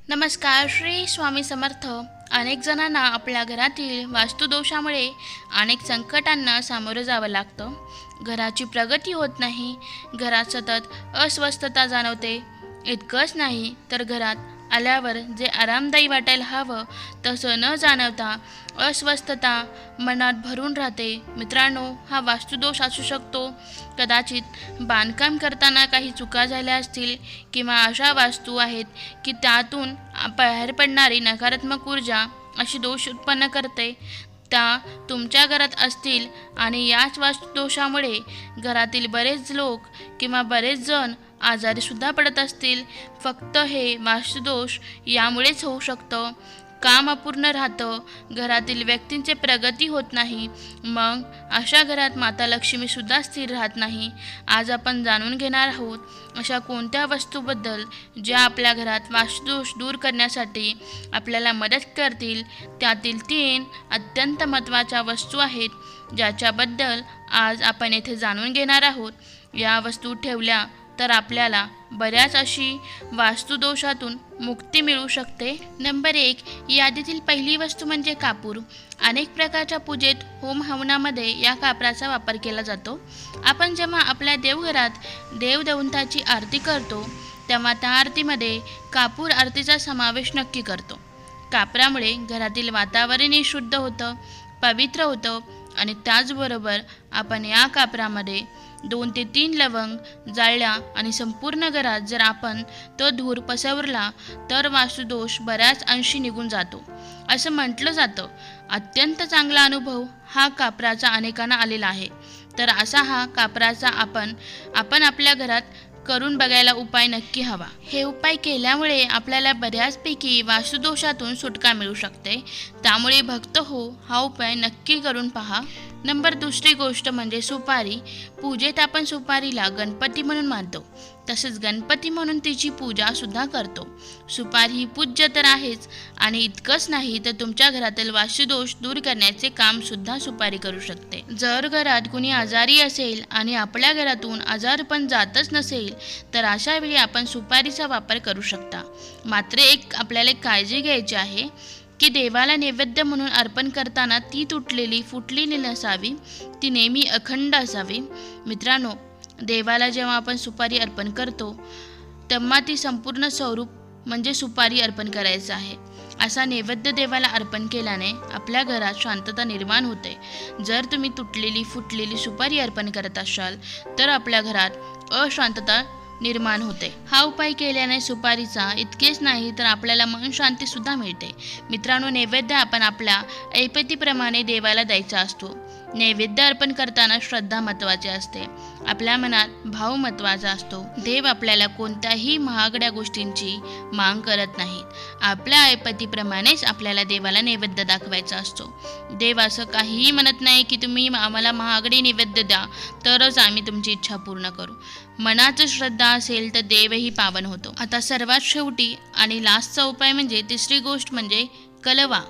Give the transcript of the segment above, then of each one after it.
नमस्कार. श्री स्वामी समर्थ. अनेक जणांना आपल्या घरातील वास्तुदोषामुळे अनेक संकटांना सामोरं जावं लागतं. घराची प्रगती होत नाही, घरात सतत अस्वस्थता जाणवते. इतकंच नाही तर घरात आल्यावर जे आरामदायी वाटायला हवं तसं न जाणवता अस्वस्थता मनात भरून राहते. मित्रांनो, हा वास्तुदोष असू शकतो. कदाचित बांधकाम करताना काही चुका झाल्या असतील किंवा अशा वास्तू आहेत की त्यातून बाहेर पडणारी नकारात्मक ऊर्जा अशी दोष उत्पन्न करते. त्या तुमच्या घरात असतील आणि याच वास्तुदोषामुळे घरातील बरेच लोक किंवा बरेच जण आजारीसुद्धा पडत असतील. फक्त हे वास्तुदोष यामुळेच होऊ शकतं. काम अपूर्ण राहतं, घरातील व्यक्तींची प्रगती होत नाही, मग अशा घरात माता लक्ष्मीसुद्धा स्थिर राहत नाही. आज आपण जाणून घेणार आहोत अशा कोणत्या वस्तूबद्दल ज्या आपल्या घरात वास्तुदोष दूर करण्यासाठी आपल्याला मदत करतील. त्यातील 3 अत्यंत महत्त्वाच्या वस्तू आहेत ज्याच्याबद्दल आज आपण येथे जाणून घेणार आहोत. या वस्तू ठेवल्या तर आपल्याला बऱ्याच अशी वास्तुदोषातून मुक्ती मिळू शकते. नंबर 1, यादीतील पहिली वस्तू म्हणजे कापूर. अनेक प्रकारच्या पूजेत, होम हवनामध्ये या कापराचा वापर केला जातो. आपण जेव्हा आपल्या देवघरात देवदेवतांची आरती करतो तेव्हा त्या आरतीमध्ये कापूर आरतीचा समावेश नक्की करतो. कापरामुळे घरातील वातावरणही शुद्ध होतं, पवित्र होतं आणि त्याचबरोबर आपण या कापरामध्ये 2 ते 3 लवंग जाळल्या आणि संपूर्ण घरात जर आपण तो धूर पसरला तर वास्तुदोष बऱ्याच अंशी निघून जातो असं म्हटलं जातं. अत्यंत चांगला अनुभव हा कापराचा अनेकांना आलेला आहे. तर असा हा कापराचा आपण आपल्या घरात करून बघायला उपाय नक्की हवा. हे उपाय केल्यामुळे आपल्याला बऱ्याचपैकी वास्तुदोषातून सुटका मिळू शकते. त्यामुळे भक्त हो, हा उपाय नक्की करून पहा. नंबर 2 गोष्ट म्हणजे सुपारी. पूजेत आपण सुपारीला गणपती म्हणून मानतो, तसेच गणपती म्हणून तिची पूजा सुद्धा करतो. सुपारी ही पूज्य तर आहेच आणि इतकंच नाही तर तुमच्या घरातील वास्तुदोष दूर करण्याचे काम सुद्धा सुपारी करू शकते. जर घरात कुणी आजारी असेल आणि आपल्या घरातून आजारपण जातच नसेल तर अशा वेळी आपण सुपारीचा वापर करू शकता. मात्र आपल्याला काळजी घ्यायची आहे की देवाला नैवेद्य म्हणून अर्पण करताना ती तुटलेली फुटलेली नसावी, ती नेहमी अखंड असावी. मित्रांनो, देवाला जेव्हा आपण सुपारी अर्पण करतो तेव्हा ती संपूर्ण स्वरूप म्हणजे सुपारी अर्पण करायचं आहे. असा नैवेद्य देवाला अर्पण केल्याने आपल्या घरात शांतता निर्माण होते. जर तुम्ही तुटलेली फुटलेली सुपारी अर्पण करत असाल तर आपल्या घरात अशांतता निर्माण होते. हा उपाय केल्याने सुपारीचा इतकेच नाही तर आपल्याला मन शांती सुद्धा मिळते. मित्रांनो, नैवेद्य आपण आपल्या ऐपतीप्रमाणे देवाला द्यायचा असतो. नैवेद्य अर्पण करताना श्रद्धा महत्त्वाची असते, आपल्या मनात भाव महत्त्वाचा असतो. देव आपल्याला कोणत्याही महागड्या गोष्टींची माग करत नाहीत. आपल्या ऐपतीप्रमाणेच आपल्याला देवाला नैवेद्य दाखवायचा असतो. देव असं काहीही म्हणत नाही की तुम्ही आम्हाला महागडे नैवेद्य द्या तरच आम्ही तुमची इच्छा पूर्ण करू. मनाची श्रद्धा असेल तर देवही पावन होतो. आता सर्वात शेवटी आणि लास्टचा उपाय म्हणजे 3री गोष्ट म्हणजे कलवा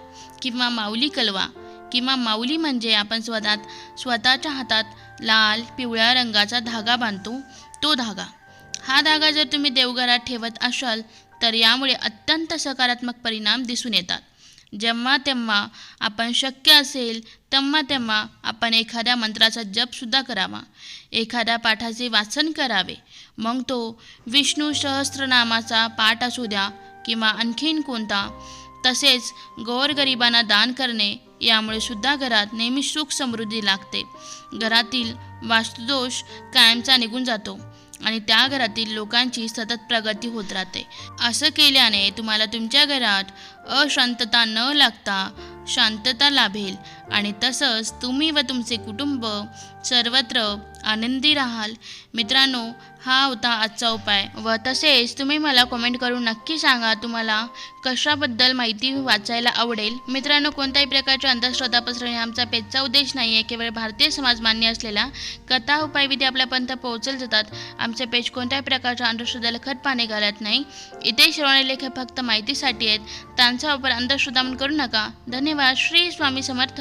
किंवा माऊली. कलवा किंवा माऊली म्हणजे आपण स्वतःच्या हातात लाल पिवळ्या रंगाचा धागा बांधतो, तो धागा. हा धागा जर तुम्ही देवघरात ठेवत असाल तर यामुळे अत्यंत सकारात्मक परिणाम दिसून येतात. जेव्हा तेव्हा आपण शक्य असेल तेव्हा आपण एखाद्या मंत्राचा जपसुद्धा करावा, एखाद्या पाठाचे वाचन करावे. मग तो विष्णू सहस्त्रनामाचा पाठ असू द्या किंवा आणखीन कोणता. तसेच गोरगरिबांना दान करणे, यामुळे सुद्धा घरात नेहमी सुख समृद्धी लागते. घरातील वास्तुदोष कायमचा निघून जातो आणि त्या घरातील लोकांची सतत प्रगती होत राहते. असं केल्याने तुम्हाला तुमच्या घरात अशांतता न लागता शांतता लाभेल आणि तसंच तुम्ही व तुमचे कुटुंब सर्वत्र आनंदी राहाल. मित्रांनो, हा होता आजचा उपाय. व तसेच तुम्ही मला कमेंट करून नक्की सांगा तुम्हाला कशाबद्दल माहिती वाचायला आवडेल. मित्रांनो, कोणत्याही प्रकारच्या अंधश्रद्धा पसरवणे आमचा पेजचा उद्देश नाही आहे. केवळ भारतीय समाज मान्य असलेला कथा उपायविधी आपल्यापर्यंत पोहोचल जातात. आमचे पेज कोणत्याही प्रकारच्या अंधश्रद्धेला खतपाणी घालत नाही. इथे श्रवणे लेख फक्त माहितीसाठी आहेत, त्यांचा वापर अंधश्रद्धा म्हणून करू नका. धन्यवाद. श्री स्वामी समर्थ.